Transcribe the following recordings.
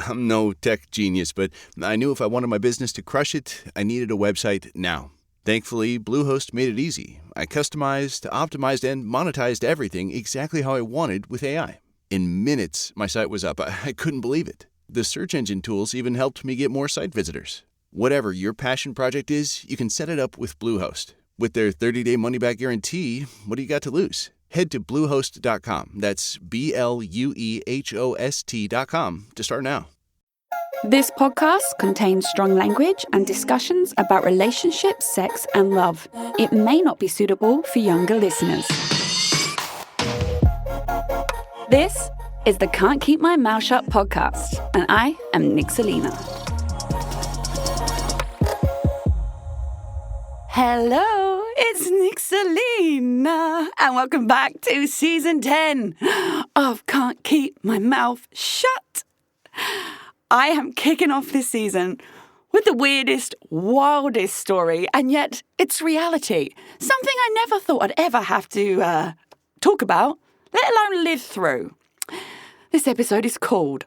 I'm no tech genius, but I knew if I wanted my business to crush it, I needed a website now. Thankfully, Bluehost made it easy. I customized, optimized, and monetized everything exactly how I wanted with AI. In minutes, my site was up. I couldn't believe it. The search engine tools even helped me get more site visitors. Whatever your passion project is, you can set it up with Bluehost. With their 30-day money-back guarantee, what do you got to lose? Head to Bluehost.com. That's BLUEHOST.com to start now. This podcast contains strong language and discussions about relationships, sex, and love. It may not be suitable for younger listeners. This is the Can't Keep My Mouth Shut podcast, and I am Nixalina. Hello, it's Nixalina, and welcome back to Season 10 of Can't Keep My Mouth Shut. I am kicking off this season with the weirdest, wildest story, and yet it's reality. Something I never thought I'd ever have to talk about, let alone live through. This episode is called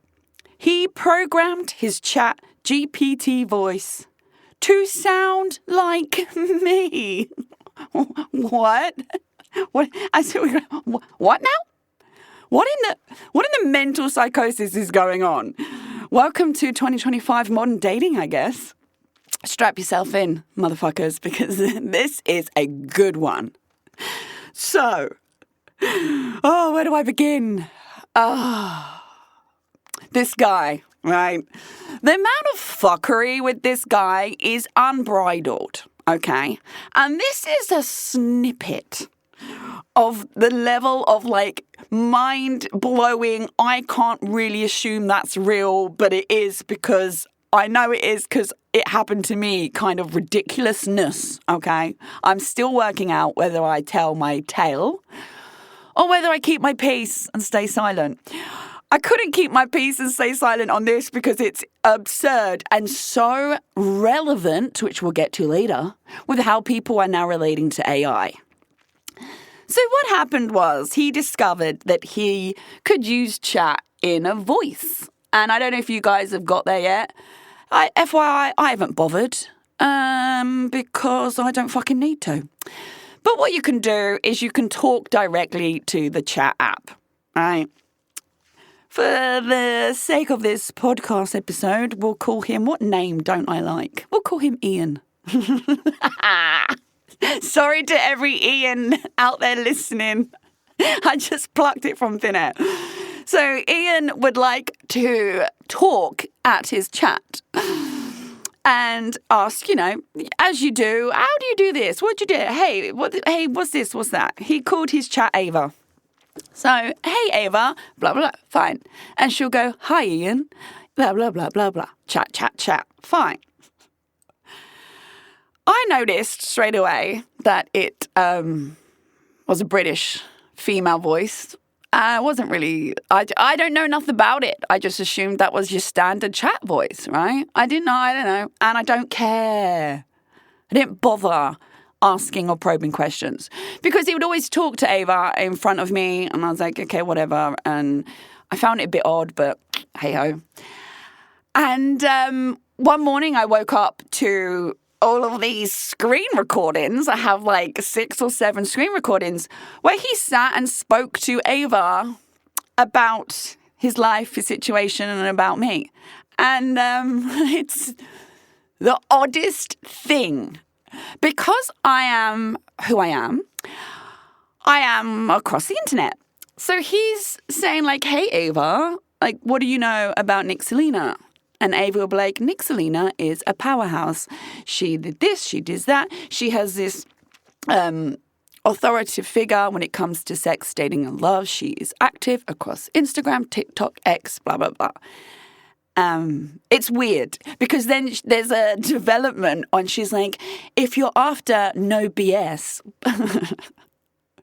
He Programmed His Chat GPT Voice to Sound Like Me. What? What? What now? What in the mental psychosis is going on? Welcome to 2025 modern dating, I guess. Strap yourself in, motherfuckers, because this is a good one. So, where do I begin? This guy, right? The amount of fuckery with this guy is unbridled, okay? And this is a snippet of the level of mind-blowing, I can't really assume that's real, but it is because I know it is because it happened to me kind of ridiculousness, okay? I'm still working out whether I tell my tale or whether I keep my peace and stay silent. I couldn't keep my peace and stay silent on this because it's absurd and so relevant, which we'll get to later, with how people are now relating to AI. So what happened was he discovered that he could use chat in a voice. And I don't know if you guys have got there yet. FYI, I haven't bothered because I don't fucking need to. But what you can do is you can talk directly to the chat app, right? For the sake of this podcast episode, we'll call him, what name don't I like? We'll call him Ian. Sorry to every Ian out there listening. I just plucked it from thin air. So Ian would like to talk at his chat and ask, as you do, how do you do this? What'd you do? Hey, what's this? What's that? He called his chat Ava. So, hey, Ava, blah, blah, fine. And she'll go, hi, Ian, blah, blah, blah, blah, blah. Chat, chat, chat, fine. I noticed straight away that it was a British female voice. I wasn't really, I don't know enough about it. I just assumed that was your standard chat voice, right? I don't know. And I don't care. I didn't bother asking or probing questions because he would always talk to Ava in front of me. And I was like, okay, whatever. And I found it a bit odd, but hey ho. And one morning I woke up to all of these screen recordings. I have 6 or 7 screen recordings where he sat and spoke to Ava about his life, his situation, and about me. And it's the oddest thing. Because I am who I am across the internet. So he's saying hey, Ava, what do you know about Nixalina? And Ava will be like, Nixalina is a powerhouse. She did this, she did that. She has this authoritative figure when it comes to sex, dating, and love. She is active across Instagram, TikTok, X, blah, blah, blah. It's weird because then there's a development on she's like, if you're after no BS,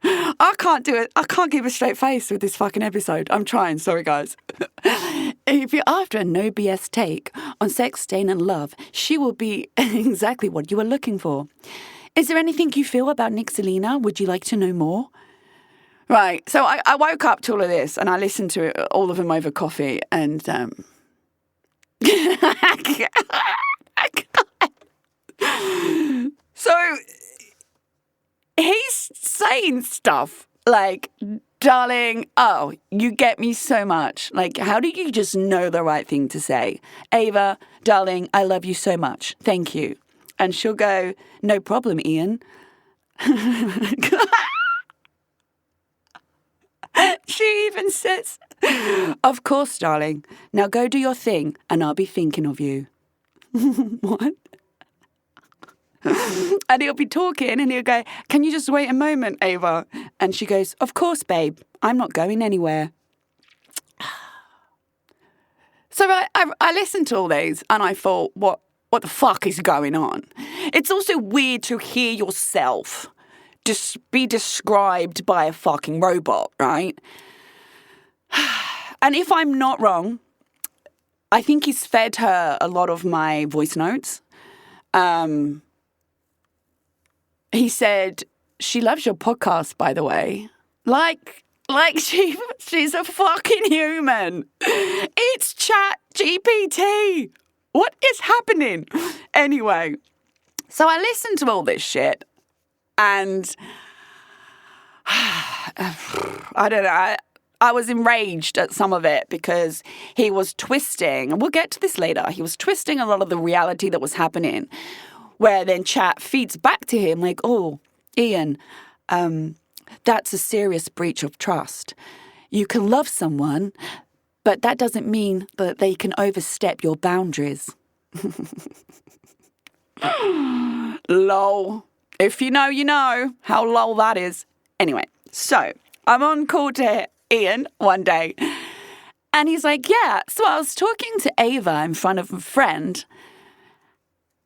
I can't do it. I can't keep a straight face with this fucking episode. I'm trying. Sorry, guys. If you're after a no BS take on sex, dating, and love, she will be exactly what you were looking for. Is there anything you feel about Nixalina? Would you like to know more? Right. So I woke up to all of this and I listened to all of them over coffee and So he's saying stuff like, darling, oh, you get me so much. Like, how do you just know the right thing to say? Ava, darling, I love you so much. Thank you. And she'll go, no problem, Ian. She even says, of course, darling. Now go do your thing and I'll be thinking of you. What? And he'll be talking and he'll go, can you just wait a moment, Ava? And she goes, of course, babe. I'm not going anywhere. So I listened to all these and I thought, what the fuck is going on? It's also weird to hear yourself just be described by a fucking robot, right? And if I'm not wrong, I think he's fed her a lot of my voice notes. He said, she loves your podcast, by the way. Like she's a fucking human. It's Chat GPT. What is happening? Anyway, so I listened to all this shit and I don't know. I was enraged at some of it because he was twisting, and we'll get to this later, he was twisting a lot of the reality that was happening, where then Chat feeds back to him like, oh, Ian, that's a serious breach of trust. You can love someone, but that doesn't mean that they can overstep your boundaries. Lol. If you know, you know how lol that is. Anyway, so I'm on call to Ian one day, and he's like, yeah, so I was talking to Ava in front of a friend,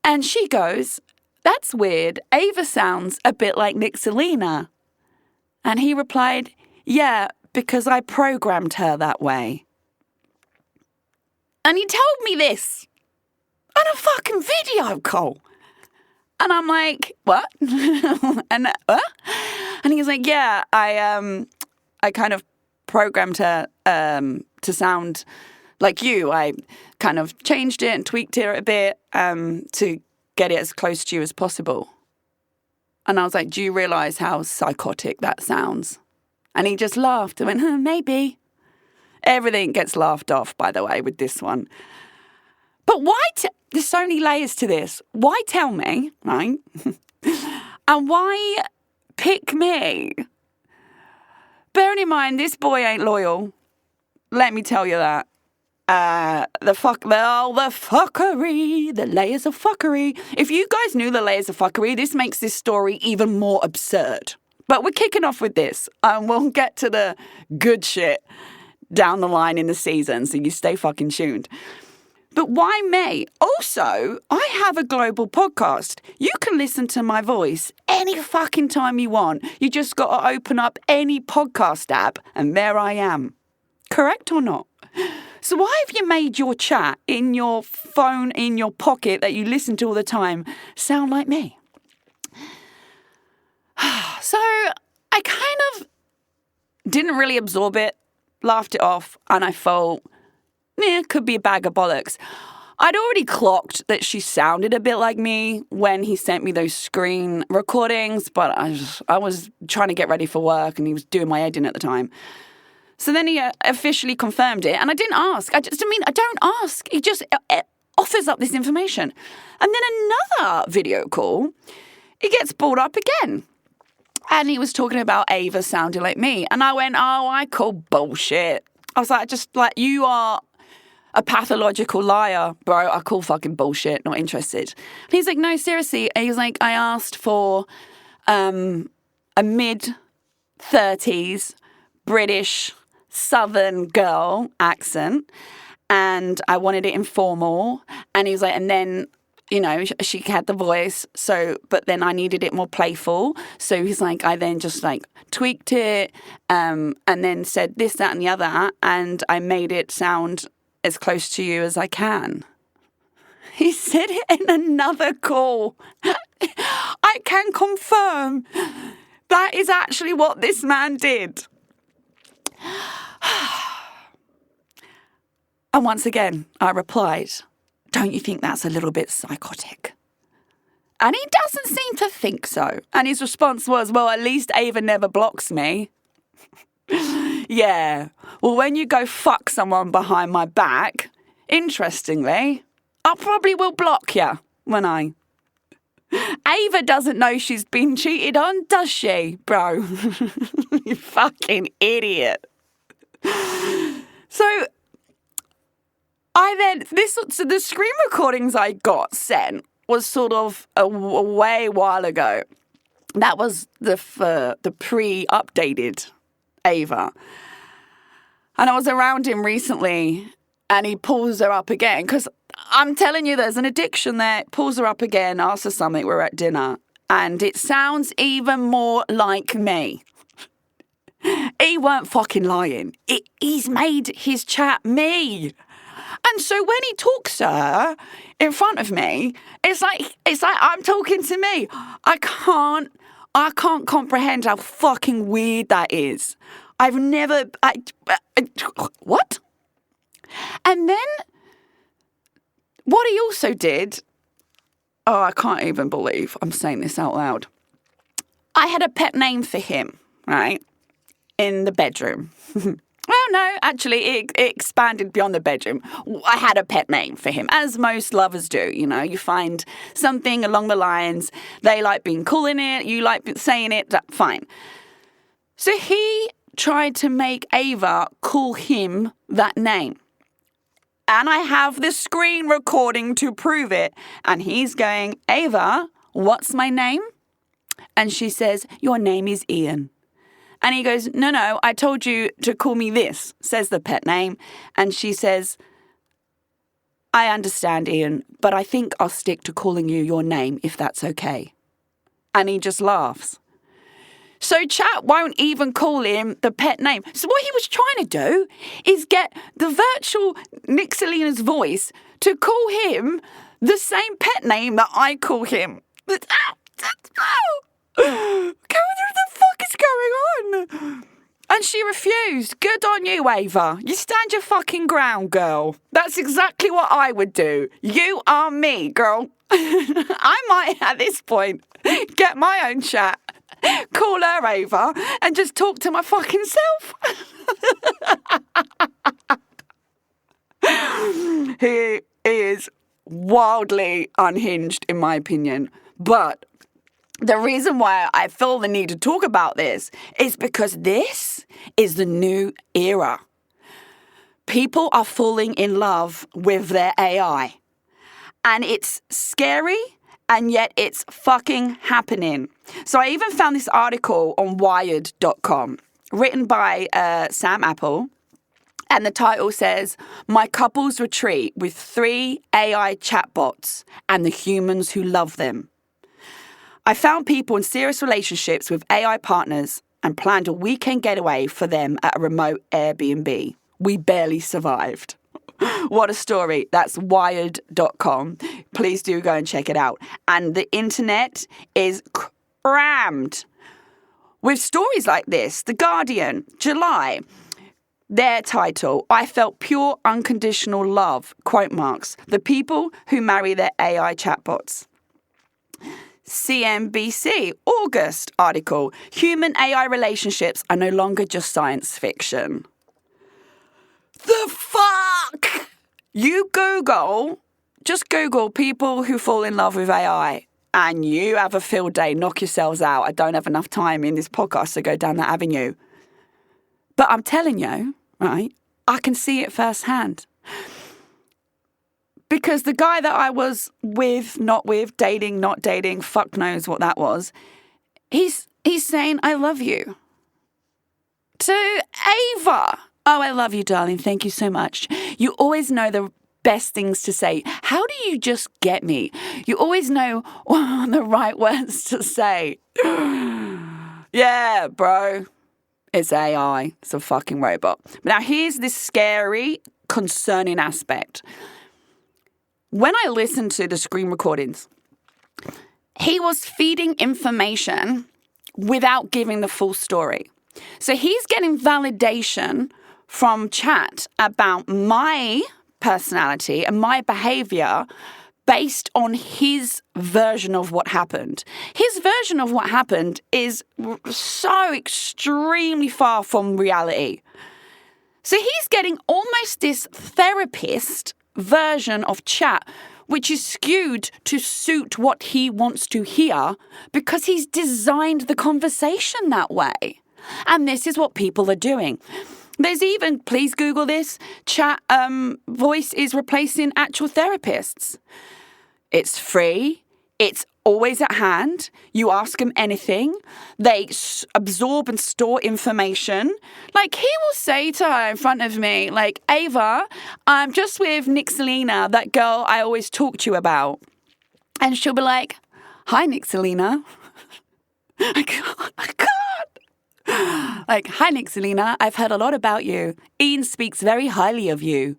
and she goes, that's weird. Ava sounds a bit like Nixalina. And he replied, yeah, because I programmed her that way. And he told me this on a fucking video call. And I'm like, what? And he was like, yeah, I kind of programmed her to sound like you. I kind of changed it and tweaked it a bit to get it as close to you as possible. And I was like, do you realise how psychotic that sounds? And he just laughed and went, maybe. Everything gets laughed off, by the way, with this one. But why? There's so many layers to this. Why tell me, right? And why pick me? Bearing in mind, this boy ain't loyal. Let me tell you that. The fuckery, the layers of fuckery. If you guys knew the layers of fuckery, this makes this story even more absurd. But we're kicking off with this, and we'll get to the good shit down the line in the season, so you stay fucking tuned. But why me? Also, I have a global podcast. You can listen to my voice any fucking time you want. You just got to open up any podcast app, and there I am. Correct or not? So why have you made your chat in your phone, in your pocket that you listen to all the time, sound like me? So I kind of didn't really absorb it, laughed it off, and I thought, it could be a bag of bollocks. I'd already clocked that she sounded a bit like me when he sent me those screen recordings, but I was trying to get ready for work and he was doing my head in at the time. So then he officially confirmed it, and I didn't ask. I don't ask. He just offers up this information. And then another video call, he gets brought up again. And he was talking about Ava sounding like me. And I went, oh, I call bullshit. I was like, you are a pathological liar, bro. I call fucking bullshit, not interested. And he's like, no, seriously. And he's like, I asked for a mid-30s British Southern girl accent, and I wanted it informal. And he was like, and then, you know, she had the voice, so, but then I needed it more playful. So he's like, I then just like tweaked it, and then said this, that, and the other, and I made it sound as close to you as I can. He said it in another call. I can confirm that is actually what this man did. And once again, I replied, don't you think that's a little bit psychotic? And he doesn't seem to think so. And his response was, well, at least Ava never blocks me. Yeah. Well, when you go fuck someone behind my back, interestingly, I probably will block you when I... Ava doesn't know she's been cheated on, does she, bro? You fucking idiot. So the screen recordings I got sent was sort of a way while ago. That was the pre-updated Ava. And I was around him recently and he pulls her up again because I'm telling you there's an addiction there. Pulls her up again, asks her something, we're at dinner. And it sounds even more like me. He weren't fucking lying. He's made his chat me. And so when he talks to her in front of me, it's like I'm talking to me. I can't comprehend how fucking weird that is. What? And then what he also did, I can't even believe I'm saying this out loud. I had a pet name for him, right, in the bedroom. Well, no, actually, it expanded beyond the bedroom. I had a pet name for him, as most lovers do. You know, you find something along the lines, they like being calling it, you like saying it, fine. So he tried to make Ava call him that name. And I have the screen recording to prove it. And he's going, Ava, what's my name? And she says, your name is Ian. And he goes, no, I told you to call me this, says the pet name. And she says, I understand, Ian, but I think I'll stick to calling you your name if that's okay. And he just laughs. So chat won't even call him the pet name. So what he was trying to do is get the virtual Nixalina's voice to call him the same pet name that I call him. What the fuck is going on? And she refused. Good on you, Ava. You stand your fucking ground, girl. That's exactly what I would do. You are me, girl. I might, at this point, get my own chat, call her Ava, and just talk to my fucking self. He is wildly unhinged, in my opinion. But the reason why I feel the need to talk about this is because this is the new era. People are falling in love with their AI. And it's scary, and yet it's fucking happening. So I even found this article on Wired.com, written by Sam Apple. And the title says, My Couples Retreat with 3 AI Chatbots and the Humans Who Love Them. I found people in serious relationships with AI partners and planned a weekend getaway for them at a remote Airbnb. We barely survived. What a story. That's Wired.com. Please do go and check it out. And the internet is crammed with stories like this. The Guardian, July. Their title, I felt pure unconditional love, quote marks, the people who marry their AI chatbots. CNBC, August article, human-AI relationships are no longer just science fiction. The fuck? You just Google people who fall in love with AI and you have a field day, knock yourselves out. I don't have enough time in this podcast to go down that avenue. But I'm telling you, right, I can see it firsthand. Because the guy that I was with, not with, dating, not dating, fuck knows what that was, he's saying, I love you. To Ava. Oh, I love you, darling. Thank you so much. You always know the best things to say. How do you just get me? You always know the right words to say. Yeah, bro. It's AI. It's a fucking robot. Now, here's this scary, concerning aspect. When I listened to the screen recordings, he was feeding information without giving the full story. So he's getting validation from chat about my personality and my behavior based on his version of what happened. His version of what happened is so extremely far from reality. So he's getting almost this therapist version of chat, which is skewed to suit what he wants to hear because he's designed the conversation that way. And this is what people are doing. There's even, please Google this, chat voice is replacing actual therapists. It's free. It's always at hand. You ask them anything. They absorb and store information. Like, he will say to her in front of me, like, Ava, I'm just with Nixalina, that girl I always talk to you about. And she'll be like, hi, Nixalina. I can't. Like, hi, Nixalina, I've heard a lot about you. Ian speaks very highly of you.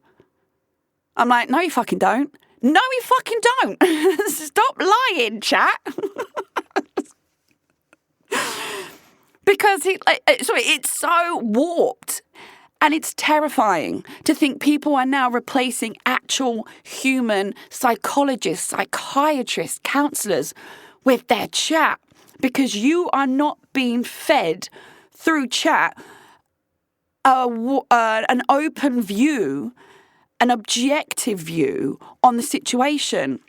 I'm like, no, you fucking don't. No, you fucking don't. Stop lying, chat. Because it's so warped. And it's terrifying to think people are now replacing actual human psychologists, psychiatrists, counsellors with their chat. Because you are not being fed through chat an open view, an objective view on the situation.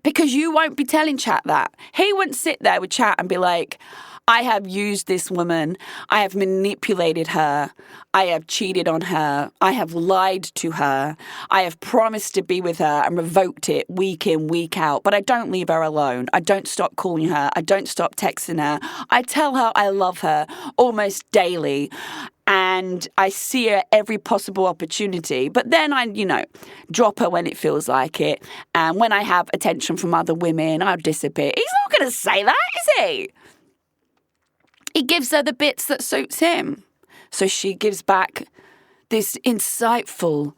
Because you won't be telling chat that. He wouldn't sit there with chat and be like, I have used this woman, I have manipulated her, I have cheated on her, I have lied to her, I have promised to be with her and revoked it week in, week out, but I don't leave her alone. I don't stop calling her, I don't stop texting her. I tell her I love her almost daily. And I see her every possible opportunity. But then I, drop her when it feels like it. And when I have attention from other women, I'll disappear. He's not going to say that, is he? He gives her the bits that suits him. So she gives back this insightful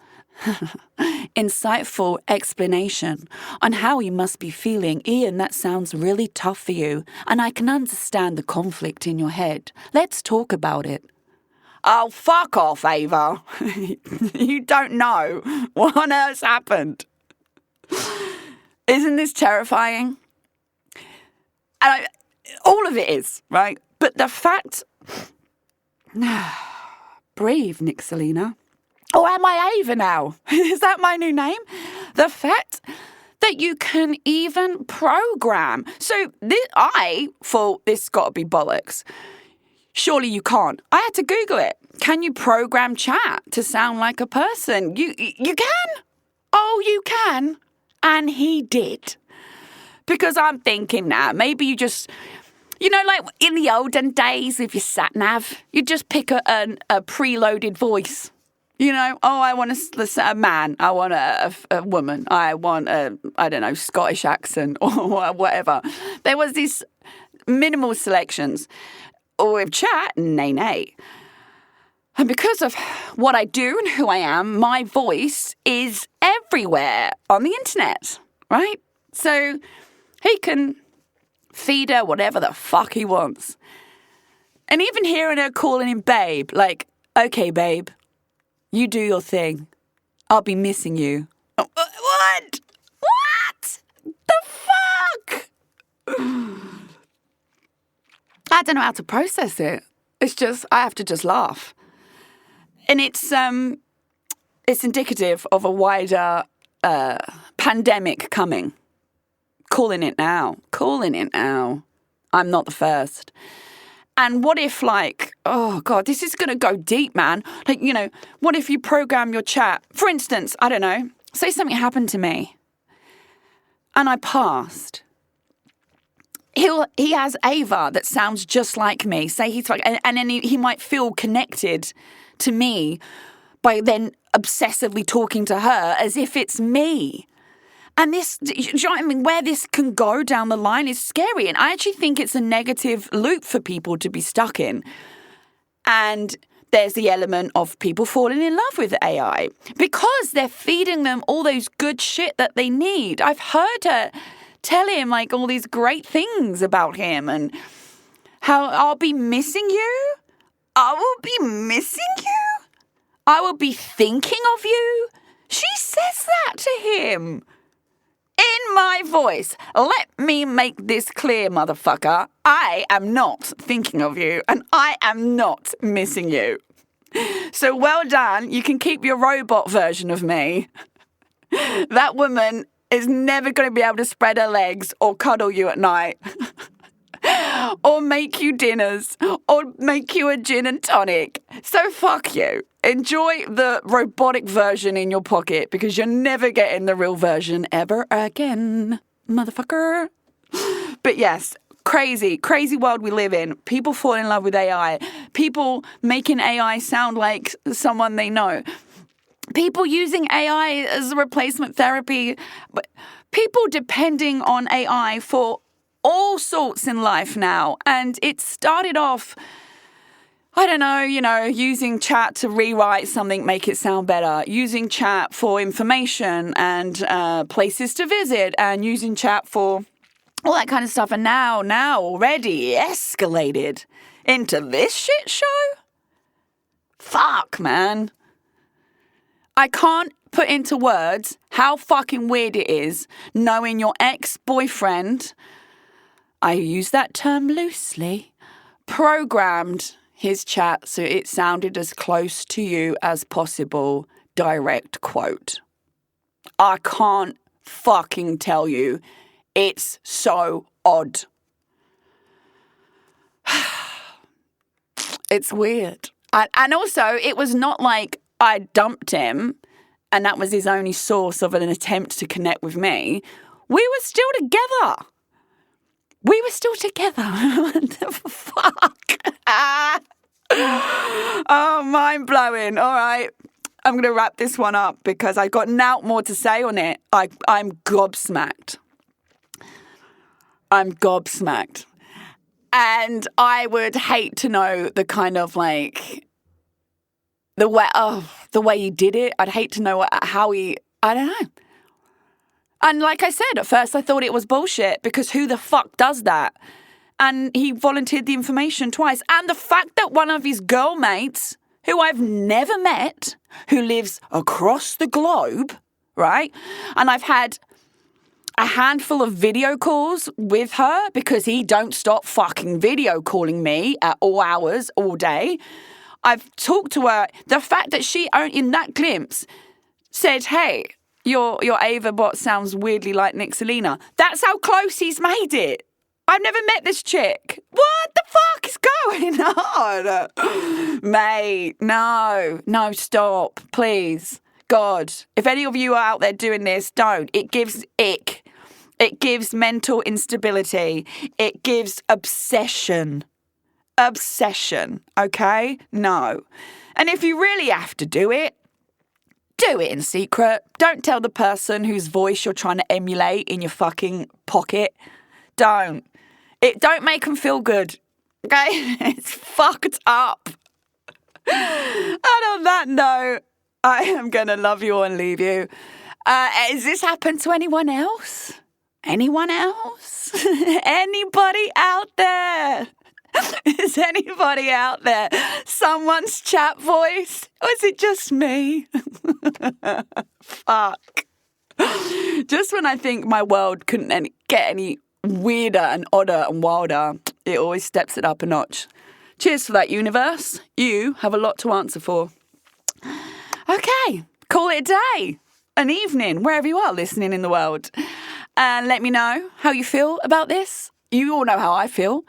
explanation on how he must be feeling. Ian, that sounds really tough for you. And I can understand the conflict in your head. Let's talk about it. Oh, fuck off, Ava. You don't know what on earth's happened. Isn't this terrifying? And all of it is, right? But the fact... Breathe, Nixalina. Oh, am I Ava now? Is that my new name? The fact that you can even program. So I thought this got to be bollocks. Surely you can't. I had to Google it. Can you program chat to sound like a person? You can. Oh, you can. And he did. Because I'm thinking now, maybe you just... like in the olden days with your sat-nav, you just pick a preloaded voice. I want a man, I want a woman, I want a, Scottish accent or whatever. There was these minimal selections. Or with chat, nay. And because of what I do and who I am, my voice is everywhere on the internet, right? So he can... feed her whatever the fuck he wants. And even hearing her calling him babe, like, okay, babe, you do your thing. I'll be missing you. What? What? The fuck? I don't know how to process it. It's just, I have to just laugh. And it's indicative of a wider pandemic coming. Calling it now. I'm not the first. And what if, oh, God, this is going to go deep, man. What if you program your chat? For instance, I don't know, say something happened to me and I passed. He has Ava that sounds just like me. Say he's like, and then he might feel connected to me by then obsessively talking to her as if it's me. And this, do you know what I mean? Where this can go down the line is scary. And I actually think it's a negative loop for people to be stuck in. And there's the element of people falling in love with AI because they're feeding them all those good shit that they need. I've heard her tell him all these great things about him and how I'll be missing you. I will be missing you. I will be thinking of you She says that to him. In my voice. Let me make this clear, motherfucker. I am not thinking of you and I am not missing you. So well done. You can keep your robot version of me. That woman is never going to be able to spread her legs or cuddle you at night. Or make you dinners, or make you a gin and tonic. So fuck you. Enjoy the robotic version in your pocket because you're never getting the real version ever again, motherfucker. But yes, crazy world we live in. People fall in love with AI. People making AI sound like someone they know. People using AI as a replacement therapy. People depending on AI for all sorts in life now. And it started off, I don't know, using chat to rewrite something, make it sound better, using chat for information and places to visit, and using chat for all that kind of stuff. And now already escalated into this shit show? Fuck, man. I can't put into words how fucking weird it is knowing your ex-boyfriend, I use that term loosely, programmed his chat so it sounded as close to you as possible. Direct quote. I can't fucking tell you. It's so odd. It's weird. And also, it was not like I dumped him and that was his only source of an attempt to connect with me. We were still together. What the fuck? Oh, mind blowing. All right. I'm going to wrap this one up because I got nought more to say on it. I'm gobsmacked. And I would hate to know the kind of the way he did it. I'd hate to know how I don't know. And like I said, at first I thought it was bullshit because who the fuck does that? And he volunteered the information twice. And the fact that one of his girl mates, who I've never met, who lives across the globe, right? And I've had a handful of video calls with her because he don't stop fucking video calling me at all hours, all day. I've talked to her. The fact that she, in that glimpse, said, hey, your Ava bot sounds weirdly like Nixalina. That's how close he's made it. I've never met this chick. What the fuck is going on? Mate, no, stop, please. God, if any of you are out there doing this, don't. It gives ick. It gives mental instability. It gives obsession. Okay? No. And if you really have to do it in secret. Don't tell the person whose voice you're trying to emulate in your fucking pocket. Don't make them feel good. Okay? It's fucked up. And on that note, I am going to love you all and leave you. Has this happened to anyone else? Anyone else? Anybody out there? Is anybody out there? Someone's chat voice? Or is it just me? Fuck. Just when I think my world couldn't get any weirder and odder and wilder, it always steps it up a notch. Cheers for that, universe. You have a lot to answer for. Okay, call it a day, an evening, wherever you are listening in the world. And let me know how you feel about this. You all know how I feel.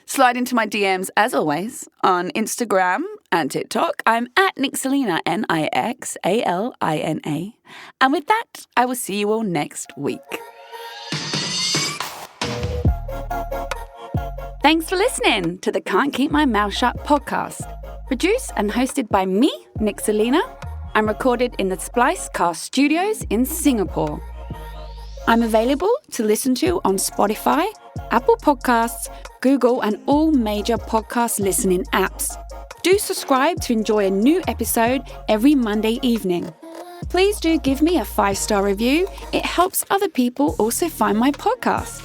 Slide into my DMs, as always, on Instagram and TikTok. I'm at Nixalina, Nixalina. And with that, I will see you all next week. Thanks for listening to the Can't Keep My Mouth Shut podcast. Produced and hosted by me, Nixalina, and recorded in the Splicecast Studios in Singapore. I'm available to listen to on Spotify, Apple Podcasts, Google, and all major podcast listening apps. Do subscribe to enjoy a new episode every Monday evening. Please do give me a 5-star review. It helps other people also find my podcast.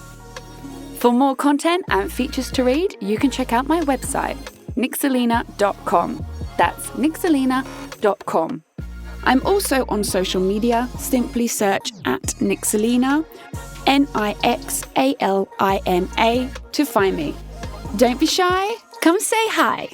For more content and features to read, you can check out my website, Nixalina.com. That's Nixalina.com. I'm also on social media. Simply search at Nixalina, Nixalina, to find me. Don't be shy, come say hi.